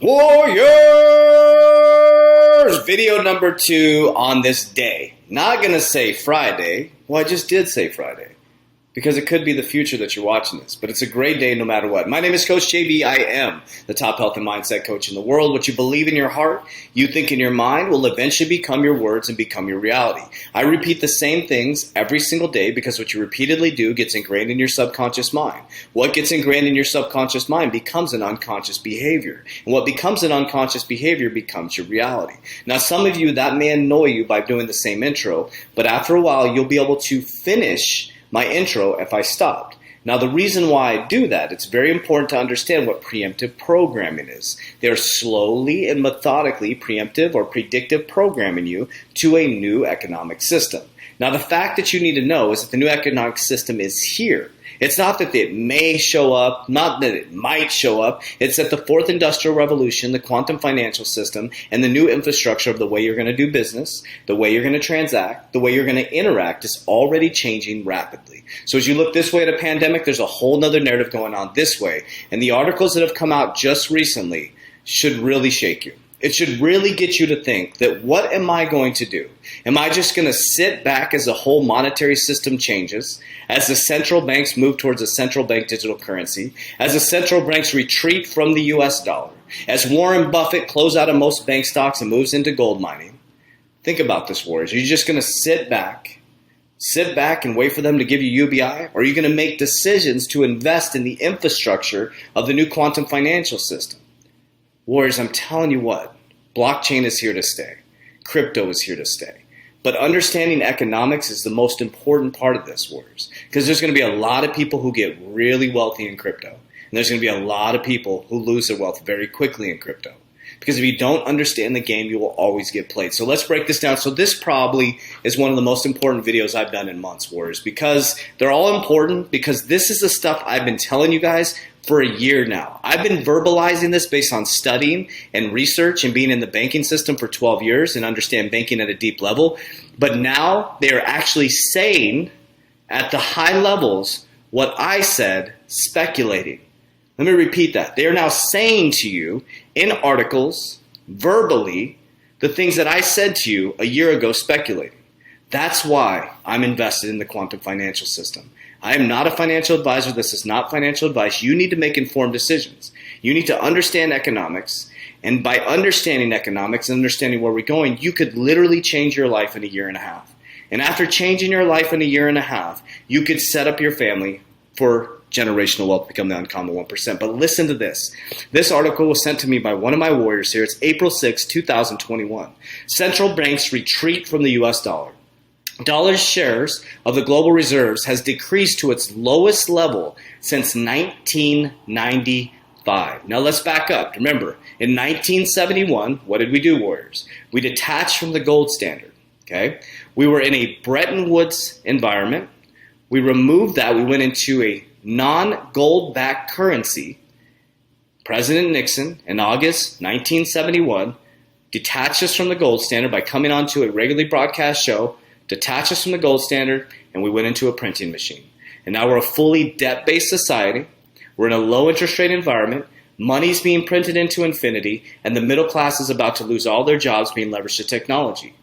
Warriors! Video number 2 on this day. Not going to say Friday. Well, I just did say Friday. Because it could be the future that you're watching this. But it's a great day no matter what. My name is Coach JB. I am the top health and mindset coach in the world. What you believe in your heart, you think in your mind, will eventually become your words and become your reality. I repeat the same things every single day because what you repeatedly do gets ingrained in your subconscious mind. What gets ingrained in your subconscious mind becomes an unconscious behavior. And what becomes an unconscious behavior becomes your reality. Now, some of you, that may annoy you by doing the same intro, but after a while, you'll be able to finish my intro if I stopped. Now, the reason why I do that, it's very important to understand what preemptive programming is. They're slowly and methodically preemptive or predictive programming you to a new economic system. Now, the fact that you need to know is that the new economic system is here. It's not that it may show up, not that it might show up. It's that the fourth industrial revolution, the quantum financial system, and the new infrastructure of the way you're going to do business, the way you're going to transact, the way you're going to interact is already changing rapidly. So as you look this way at a pandemic, there's a whole nother narrative going on this way. And the articles that have come out just recently should really shake you. It should really get you to think that what am I going to do? Am I just going to sit back as the whole monetary system changes, as the central banks move towards a central bank digital currency, as the central banks retreat from the US dollar, as Warren Buffett closes out of most bank stocks and moves into gold mining? Think about this, Warriors. Are you just going to sit back and wait for them to give you UBI? Or are you going to make decisions to invest in the infrastructure of the new quantum financial system? Warriors, I'm telling you what, blockchain is here to stay. Crypto is here to stay. But understanding economics is the most important part of this, Warriors, because there's going to be a lot of people who get really wealthy in crypto. And there's going to be a lot of people who lose their wealth very quickly in crypto. Because if you don't understand the game, you will always get played. So let's break this down. So this probably is one of the most important videos I've done in months, Warriors, because they're all important, because this is the stuff I've been telling you guys for a year now. I've been verbalizing this based on studying and research and being in the banking system for 12 years and understand banking at a deep level. But now they are actually saying at the high levels what I said, speculating. Let me repeat that. They are now saying to you in articles, verbally, the things that I said to you a year ago, speculating. That's why I'm invested in the quantum financial system. I am not a financial advisor. This is not financial advice. You need to make informed decisions. You need to understand economics. And by understanding economics and understanding where we're going, you could literally change your life in a year and a half. And after changing your life in a year and a half, you could set up your family for generational wealth, become the uncommon 1%. But listen to this. This article was sent to me by one of my warriors here. It's April 6, 2021. Central banks retreat from the US dollar. Dollar's shares of the global reserves has decreased to its lowest level since 1995. Now let's back up. Remember, in 1971, what did we do, Warriors? We detached from the gold standard. Okay, we were in a Bretton Woods environment. We removed that. We went into a non-gold-backed currency. President Nixon, in August 1971, detached us from the gold standard by coming onto a regularly broadcast show, detached us from the gold standard, and we went into a printing machine. And now we're a fully debt-based society. We're in a low-interest rate environment. Money's being printed into infinity, and the middle class is about to lose all their jobs being leveraged to technology.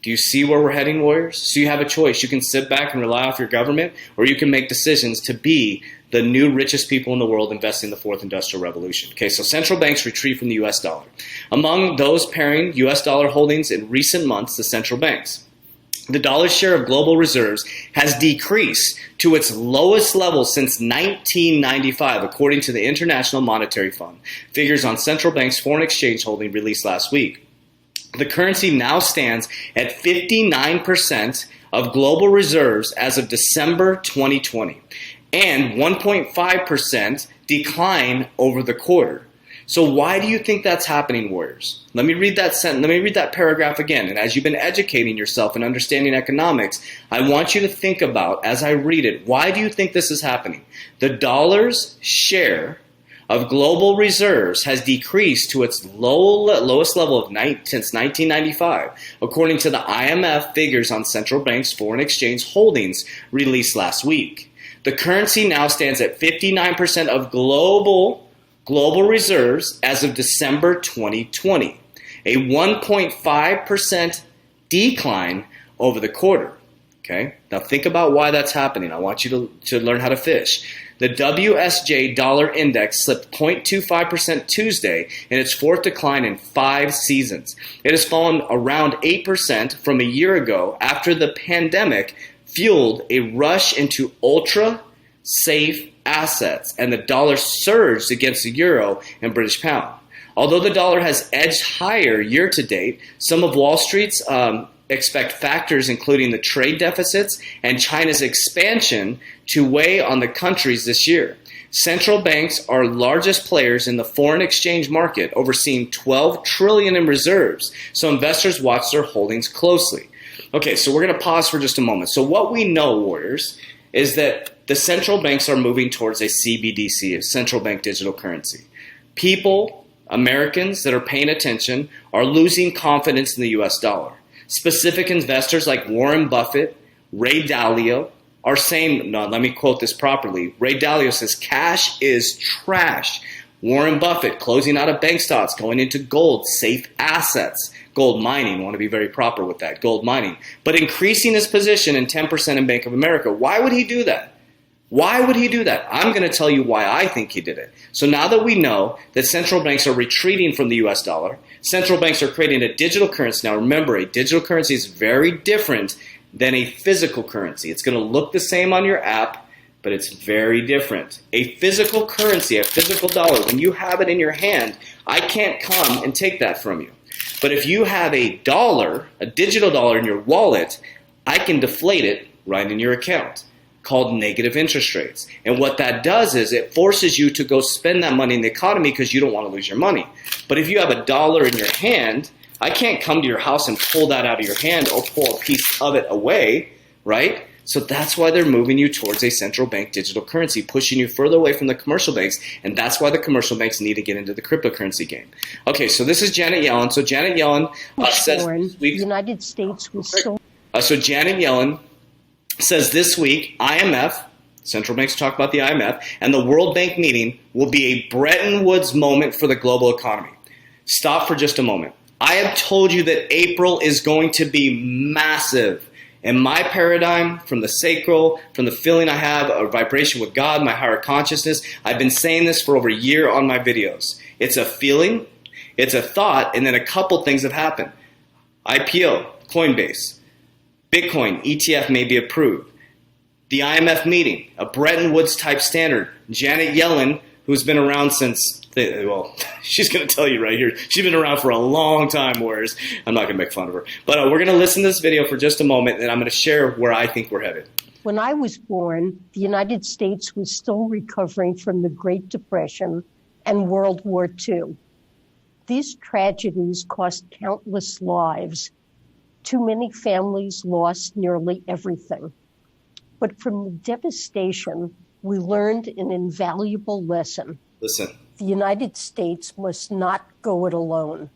Do you see where we're heading, Warriors? So you have a choice. You can sit back and rely off your government, or you can make decisions to be the new richest people in the world investing in the fourth industrial revolution. Okay, so central banks retreat from the US dollar. Among those pairing US dollar holdings in recent months, the central banks. The dollar's share of global reserves has decreased to its lowest level since 1995, according to the International Monetary Fund. Figures on central banks' foreign exchange holding released last week. The currency now stands at 59% of global reserves as of December 2020, and 1.5% decline over the quarter. So why do you think that's happening, Warriors? Let me read that sentence. Let me read that paragraph again. And as you've been educating yourself and understanding economics, I want you to think about, as I read it, why do you think this is happening? The dollar's share of global reserves has decreased to its lowest level since 1995, according to the IMF figures on central banks' foreign exchange holdings released last week. The currency now stands at 59% of global Global reserves as of December 2020, a 1.5% decline over the quarter. Okay, now think about why that's happening. I want you to learn how to fish. The WSJ dollar index slipped 0.25% Tuesday in its fourth decline in 5 seasons. It has fallen around 8% from a year ago after the pandemic fueled a rush into ultra safe assets, and the dollar surged against the euro and British pound. Although the dollar has edged higher year to date, some of Wall Street's expect factors including the trade deficits and China's expansion to weigh on the countries this year. Central banks are largest players in the foreign exchange market, overseeing $12 trillion in reserves, so investors watch their holdings closely. Okay, so we're going to pause for just a moment. So what we know, Warriors, is that the central banks are moving towards a CBDC, a central bank digital currency. People, Americans that are paying attention, are losing confidence in the US dollar. Specific investors like Warren Buffett, Ray Dalio are saying, no, let me quote this properly. Ray Dalio says, cash is trash. Warren Buffett closing out of bank stocks, going into gold, safe assets, gold mining, want to be very proper with that, gold mining, but increasing his position in 10% in Bank of America. Why would he do that? Why would he do that? I'm going to tell you why I think he did it. So now that we know that central banks are retreating from the US dollar, central banks are creating a digital currency. Now remember, a digital currency is very different than a physical currency. It's going to look the same on your app, but it's very different. A physical currency, a physical dollar, when you have it in your hand, I can't come and take that from you. But if you have a dollar, a digital dollar in your wallet, I can deflate it right in your account, called negative interest rates. And what that does is it forces you to go spend that money in the economy because you don't want to lose your money. But if you have a dollar in your hand, I can't come to your house and pull that out of your hand or pull a piece of it away, right? So that's why they're moving you towards a central bank digital currency, pushing you further away from the commercial banks, and that's why the commercial banks need to get into the cryptocurrency game. Okay, so this is Janet Yellen. So Janet Yellen says this week, the United States was so... So Janet Yellen says this week, IMF, central banks talk about the IMF, and the World Bank meeting will be a Bretton Woods moment for the global economy. Stop for just a moment. I have told you that April is going to be massive. In my paradigm, from the sacral, from the feeling I have, a vibration with God, my higher consciousness, I've been saying this for over a year on my videos. It's a feeling, it's a thought, and then a couple things have happened. IPO, Coinbase, Bitcoin, ETF may be approved. The IMF meeting, a Bretton Woods type standard. Janet Yellen, who's been around since, well, she's going to tell you right here. She's been around for a long time, Warriors. I'm not going to make fun of her. But we're going to listen to this video for just a moment, and I'm going to share where I think we're headed. When I was born, the United States was still recovering from the Great Depression and World War II. These tragedies cost countless lives. Too many families lost nearly everything. But from the devastation, we learned an invaluable lesson. Listen. The United States must not go it alone.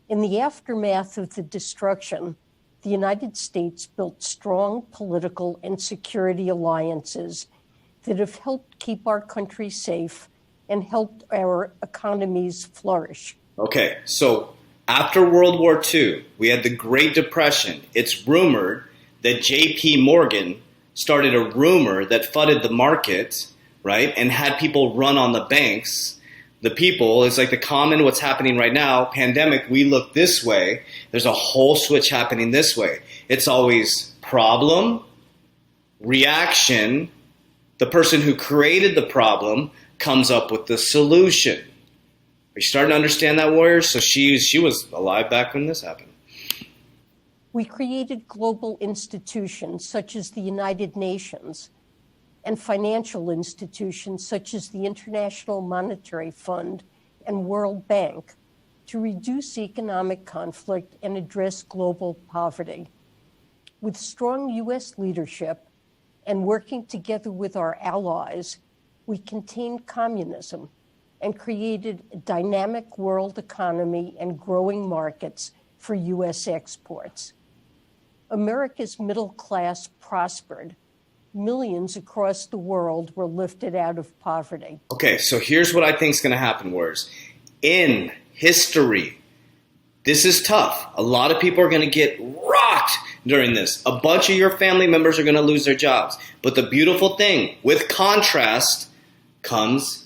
In the aftermath of the destruction, the United States built strong political and security alliances that have helped keep our country safe and helped our economies flourish. Okay, so after World War II, we had the Great Depression. It's rumored that J.P. Morgan started a rumor that flooded the market, right, and had people run on the banks. The people, it's like the common, what's happening right now, pandemic, we look this way. There's a whole switch happening this way. It's always problem, reaction. The person who created the problem comes up with the solution. Are you starting to understand that, Warriors? So she was alive back when this happened. We created global institutions such as the United Nations and financial institutions such as the International Monetary Fund and World Bank to reduce economic conflict and address global poverty. With strong U.S. leadership and working together with our allies, we contained communism and created a dynamic world economy and growing markets for U.S. exports. America's middle class prospered. millions across the world were lifted out of poverty. Okay, so here's what I think is going to happen, Warriors. In history, this is tough. A lot of people are going to get rocked during this. A bunch of your family members are going to lose their jobs. But the beautiful thing, with contrast comes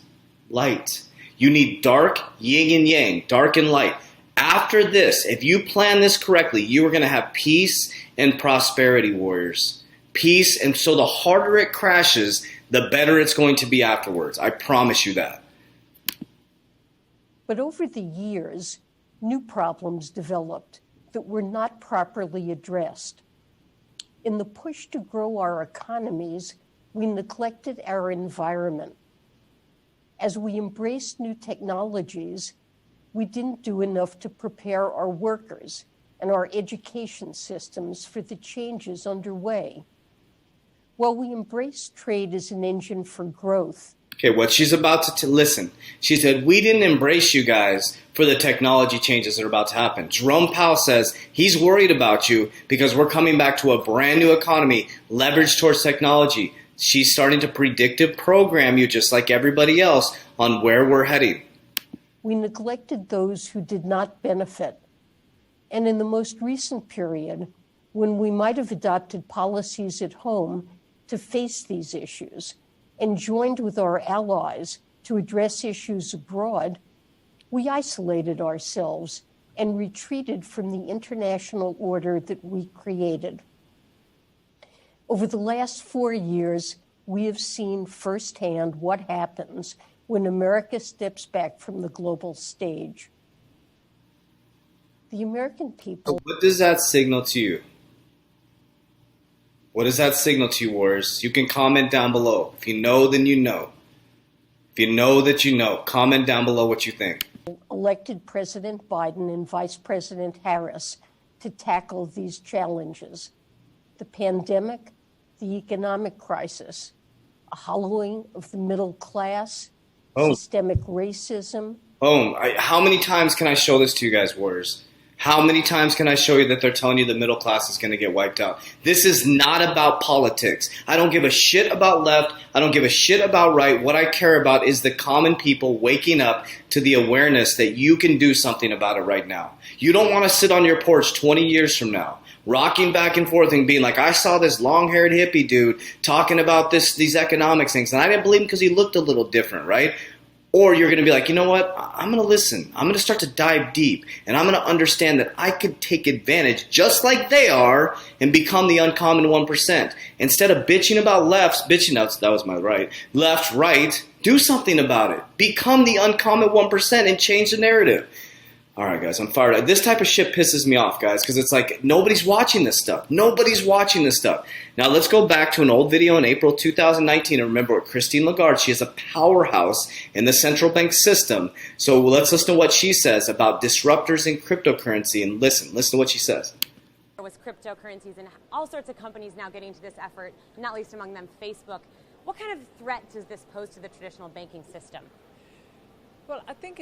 light. You need dark, yin and yang, dark and light. After this, if you plan this correctly, you are going to have peace and prosperity, Warriors. Peace, and so the harder it crashes, the better it's going to be afterwards. I promise you that. But over the years, new problems developed that were not properly addressed. In the push to grow our economies, we neglected our environment. As we embraced new technologies, we didn't do enough to prepare our workers and our education systems for the changes underway. While we embraced trade as an engine for growth. Okay, what she's about to listen. She said, we didn't embrace you guys for the technology changes that are about to happen. Jerome Powell says he's worried about you because we're coming back to a brand new economy leveraged towards technology. She's starting to predictive program you just like everybody else on where we're heading. We neglected those who did not benefit. And in the most recent period, when we might have adopted policies at home to face these issues and joined with our allies to address issues abroad, we isolated ourselves and retreated from the international order that we created. Over the last 4 years, we have seen firsthand what happens when America steps back from the global stage. The American people... So what does that signal to you? What does that signal to you, Warriors? You can comment down below. If you know, then you know. If you know that you know, comment down below what you think. Elected President Biden and Vice President Harris to tackle these challenges. The pandemic, the economic crisis, a hollowing of the middle class, systemic racism. How many times can I show this to you guys, Warriors? How many times can I show you that they're telling you the middle class is going to get wiped out? This is not about politics. I don't give a shit about left. I don't give a shit about right. What I care about is the common people waking up to the awareness that you can do something about it right now. You don't want to sit on your porch 20 years from now, rocking back and forth and being like, I saw this long-haired hippie dude talking about these economics things, and I didn't believe him because he looked a little different, right? Or you're going to be like, you know what, I'm going to listen. I'm going to start to dive deep, and I'm going to understand that I could take advantage just like they are and become the uncommon 1%. Instead of bitching about that was my right, left, right, do something about it. Become the uncommon 1% and change the narrative. All right, guys, I'm fired up. This type of shit pisses me off, guys, because it's like nobody's watching this stuff. Nobody's watching this stuff. Now, let's go back to an old video in April 2019 and remember Christine Lagarde. She is a powerhouse in the central bank system. So let's listen to what she says about disruptors in cryptocurrency. And listen to what she says. With cryptocurrencies and all sorts of companies now getting to this effort, not least among them Facebook. What kind of threat does this pose to the traditional banking system? Well, I think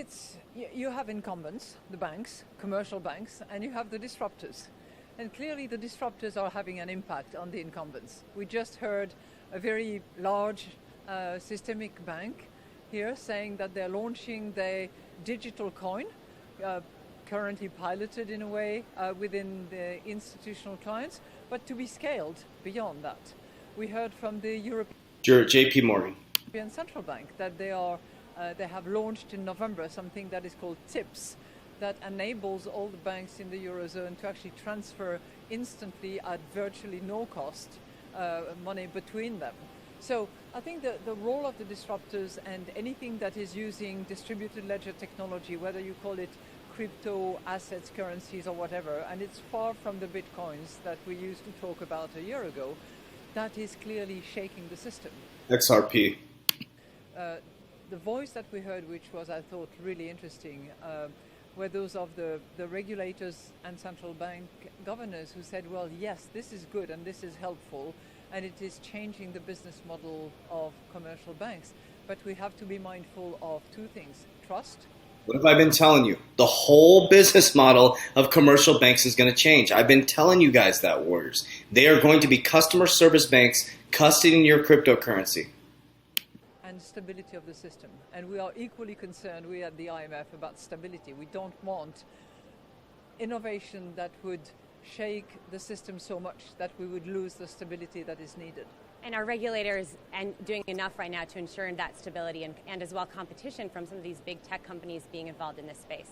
you have incumbents, the banks, commercial banks, and you have the disruptors. And clearly the disruptors are having an impact on the incumbents. We just heard a very large systemic bank here saying that they're launching their digital coin, currently piloted in a way within the institutional clients, but to be scaled beyond that. We heard from the JP Morgan. European Central Bank that they have launched in November something that is called TIPS that enables all the banks in the Eurozone to actually transfer instantly at virtually no cost money between them. So I think the role of the disruptors and anything that is using distributed ledger technology, whether you call it crypto assets, currencies or whatever, and it's far from the bitcoins that we used to talk about a year ago, that is clearly shaking the system. XRP. The voice that we heard, which was, I thought, really interesting, were those of the regulators and central bank governors who said, well, yes, this is good and this is helpful and it is changing the business model of commercial banks. But we have to be mindful of two things: trust. What have I been telling you? The whole business model of commercial banks is going to change. I've been telling you guys that, Warriors. They are going to be customer service banks, custodying your cryptocurrency. And stability of the system. And we are equally concerned, we at the IMF, about stability. We don't want innovation that would shake the system so much that we would lose the stability that is needed. And are regulators doing enough right now to ensure that stability and as well competition from some of these big tech companies being involved in this space?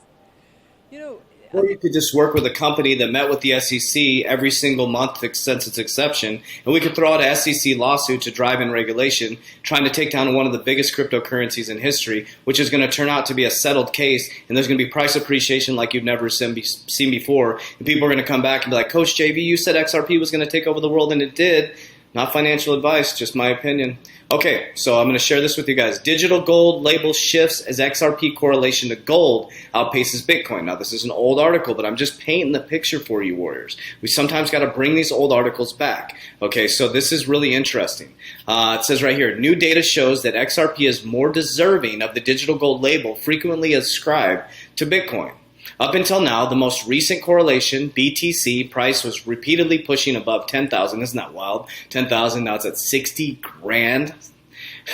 You know, Or you could just work with a company that met with the SEC every single month since its inception, and we could throw out an SEC lawsuit to drive in regulation, trying to take down one of the biggest cryptocurrencies in history, which is going to turn out to be a settled case, and there's going to be price appreciation like you've never seen before, and people are going to come back and be like, Coach JV, you said XRP was going to take over the world, and it did. Not financial advice, just my opinion. Okay, so I'm going to share this with you guys. Digital gold label shifts as XRP correlation to gold outpaces Bitcoin. Now, this is an old article, but I'm just painting the picture for you, warriors. We sometimes got to bring these old articles back. Okay, so this is really interesting. It says right here, new data shows that XRP is more deserving of the digital gold label frequently ascribed to Bitcoin. Up until now, the most recent correlation, BTC price, was repeatedly pushing above 10,000. Isn't that wild? 10,000, now it's at 60 grand.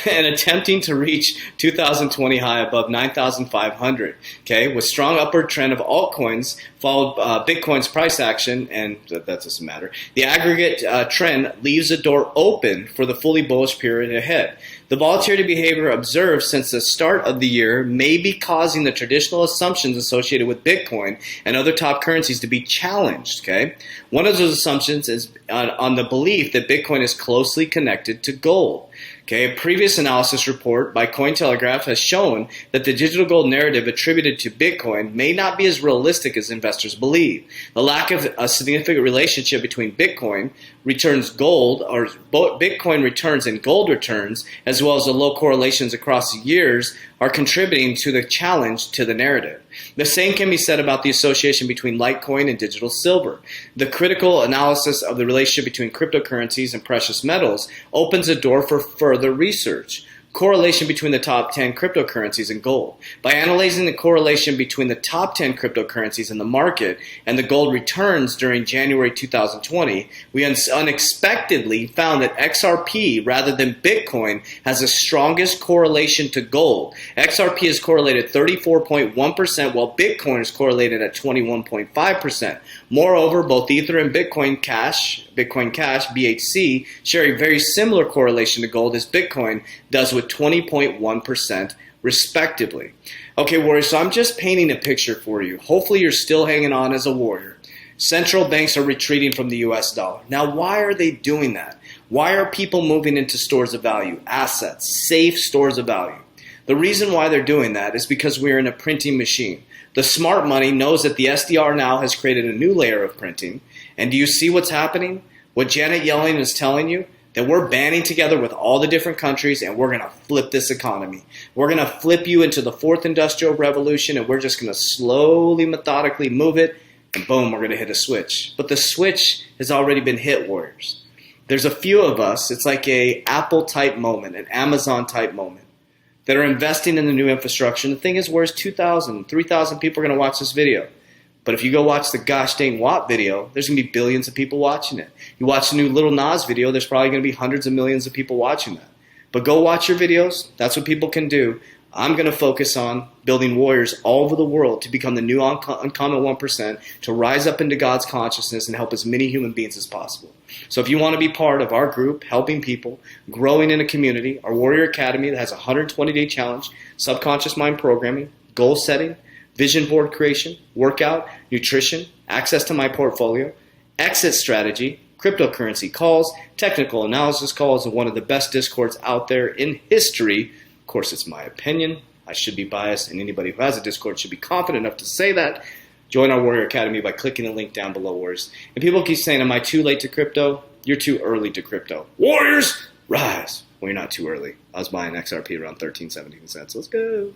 And attempting to reach 2020 high above 9,500. Okay, with strong upward trend of altcoins followed Bitcoin's price action, and that doesn't matter. The aggregate trend leaves the door open for the fully bullish period ahead. The volatility behavior observed since the start of the year may be causing the traditional assumptions associated with Bitcoin and other top currencies to be challenged. Okay, one of those assumptions is on the belief that Bitcoin is closely connected to gold. Okay, a previous analysis report by Cointelegraph has shown that the digital gold narrative attributed to Bitcoin may not be as realistic as investors believe. The lack of a significant relationship between Bitcoin returns gold, or Bitcoin returns and gold returns, as well as the low correlations across the years, are contributing to the challenge to the narrative. The same can be said about the association between Litecoin and digital silver. The critical analysis of the relationship between cryptocurrencies and precious metals opens a door for further research. Correlation between the top 10 cryptocurrencies and gold. By analyzing the correlation between the top 10 cryptocurrencies in the market and the gold returns during January 2020, we unexpectedly found that XRP, rather than Bitcoin, has the strongest correlation to gold. XRP is correlated 34.1%, while Bitcoin is correlated at 21.5%. Moreover, both Ether and Bitcoin Cash, BHC, share a very similar correlation to gold as Bitcoin does with 20.1% respectively. Okay, warriors, so I'm just painting a picture for you. Hopefully you're still hanging on as a warrior. Central banks are retreating from the US dollar. Now, why are they doing that? Why are people moving into stores of value, assets, safe stores of value? The reason why they're doing that is because we're in a printing machine. The smart money knows that the SDR now has created a new layer of printing. And do you see what's happening? What Janet Yellen is telling you? That we're banding together with all the different countries and we're going to flip this economy. We're going to flip you into the fourth industrial revolution, and we're just going to slowly, methodically move it, and boom, we're going to hit a switch. But the switch has already been hit, warriors. There's a few of us, it's like a Apple-type moment, an Amazon-type moment, that are investing in the new infrastructure. And the thing is, where's 2,000, 3,000 people are going to watch this video? But if you go watch the gosh dang Watt video, there's going to be billions of people watching it. You watch the new Little Nas video, there's probably going to be hundreds of millions of people watching that. But go watch your videos. That's what people can do. I'm going to focus on building warriors all over the world to become the new uncommon 1%, to rise up into God's consciousness and help as many human beings as possible. So if you want to be part of our group, helping people, growing in a community, our Warrior Academy that has a 120-day challenge, subconscious mind programming, goal setting, vision board creation, workout, nutrition, access to my portfolio, exit strategy, cryptocurrency calls, technical analysis calls, and one of the best discords out there in history. Of course, it's my opinion. I should be biased, and anybody who has a Discord should be confident enough to say that. Join our Warrior Academy by clicking the link down below, warriors. And people keep saying, am I too late to crypto? You're too early to crypto. Warriors, rise! Well, you're not too early. I was buying XRP around 13, 17 cents. Let's go.